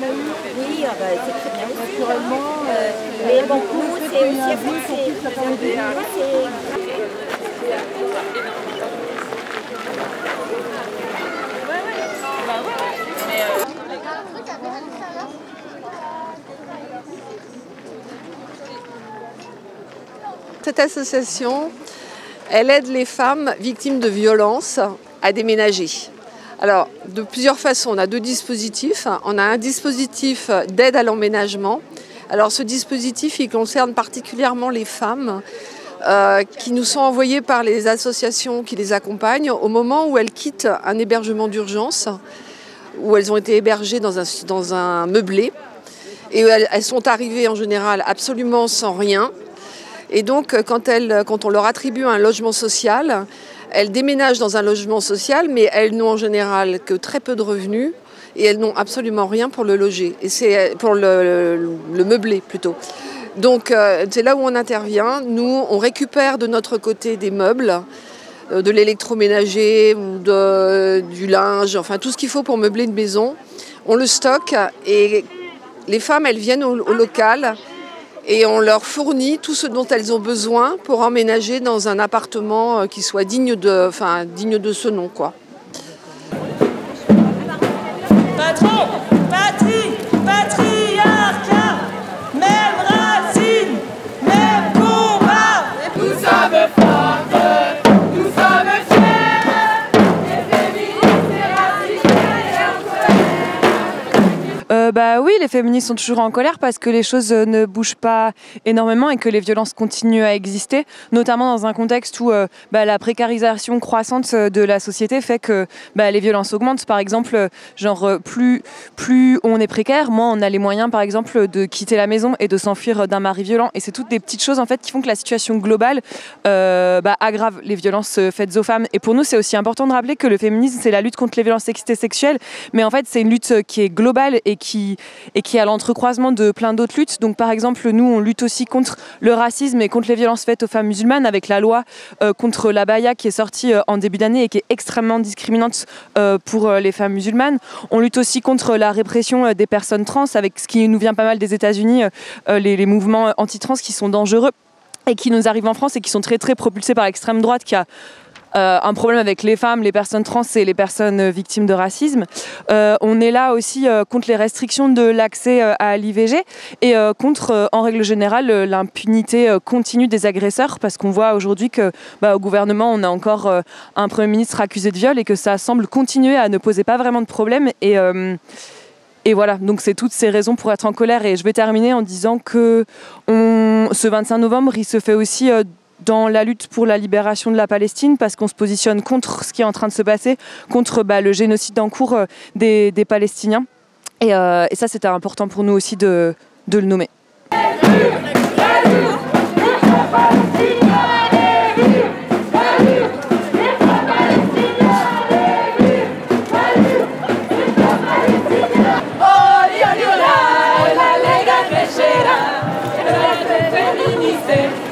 Oui, c'est très bien. Naturellement. Mais bon, nous, c'est aussi français. Cette association, elle aide les femmes victimes de violences à déménager. Alors, de plusieurs façons, on a deux dispositifs. On a un dispositif d'aide à l'emménagement. Alors, ce dispositif, il concerne particulièrement les femmes qui nous sont envoyées par les associations qui les accompagnent au moment où elles quittent un hébergement d'urgence, où elles ont été hébergées dans un meublé. Et elles sont arrivées en général absolument sans rien. Et donc, quand on leur attribue un logement social, elles déménagent dans un logement social, mais elles n'ont en général que très peu de revenus et elles n'ont absolument rien pour le loger. Et c'est pour le meubler plutôt. Donc, c'est là où on intervient. Nous, on récupère de notre côté des meubles, de l'électroménager ou du linge, enfin tout ce qu'il faut pour meubler une maison. On le stocke et les femmes, elles viennent au local. Et on leur fournit tout ce dont elles ont besoin pour emménager dans un appartement qui soit digne de ce nom, quoi. Patron, patrie, patriarcat, même racine, même combat. Nous sommes fortes, nous sommes fiers, les féministes et racistes et en colère. Oui, les féministes sont toujours en colère parce que les choses ne bougent pas énormément et que les violences continuent à exister, notamment dans un contexte où la précarisation croissante de la société fait que les violences augmentent. Par exemple, plus on est précaire, moins on a les moyens, par exemple, de quitter la maison et de s'enfuir d'un mari violent. Et c'est toutes des petites choses en fait qui font que la situation globale aggrave les violences faites aux femmes. Et pour nous, c'est aussi important de rappeler que le féminisme, c'est la lutte contre les violences sexistes et sexuelles, mais en fait, c'est une lutte qui est globale et qui est à l'entrecroisement de plein d'autres luttes. Donc par exemple, nous, on lutte aussi contre le racisme et contre les violences faites aux femmes musulmanes avec la loi contre l'abaya qui est sortie en début d'année et qui est extrêmement discriminante pour les femmes musulmanes. On lutte aussi contre la répression des personnes trans avec ce qui nous vient pas mal des États-Unis, les mouvements anti-trans qui sont dangereux et qui nous arrivent en France et qui sont très très propulsés par l'extrême droite qui a un problème avec les femmes, les personnes trans et les personnes victimes de racisme. On est là aussi contre les restrictions de l'accès à l'IVG et contre, en règle générale, l'impunité continue des agresseurs parce qu'on voit aujourd'hui que au gouvernement, on a encore un Premier ministre accusé de viol et que ça semble continuer à ne poser pas vraiment de problème. Et voilà, donc c'est toutes ces raisons pour être en colère. Et je vais terminer en disant que ce 25 novembre, il se fait aussi dans la lutte pour la libération de la Palestine, parce qu'on se positionne contre ce qui est en train de se passer, contre le génocide en cours des Palestiniens. Et ça, c'était important pour nous aussi de le nommer. La Lega crecerá, el arte feminista.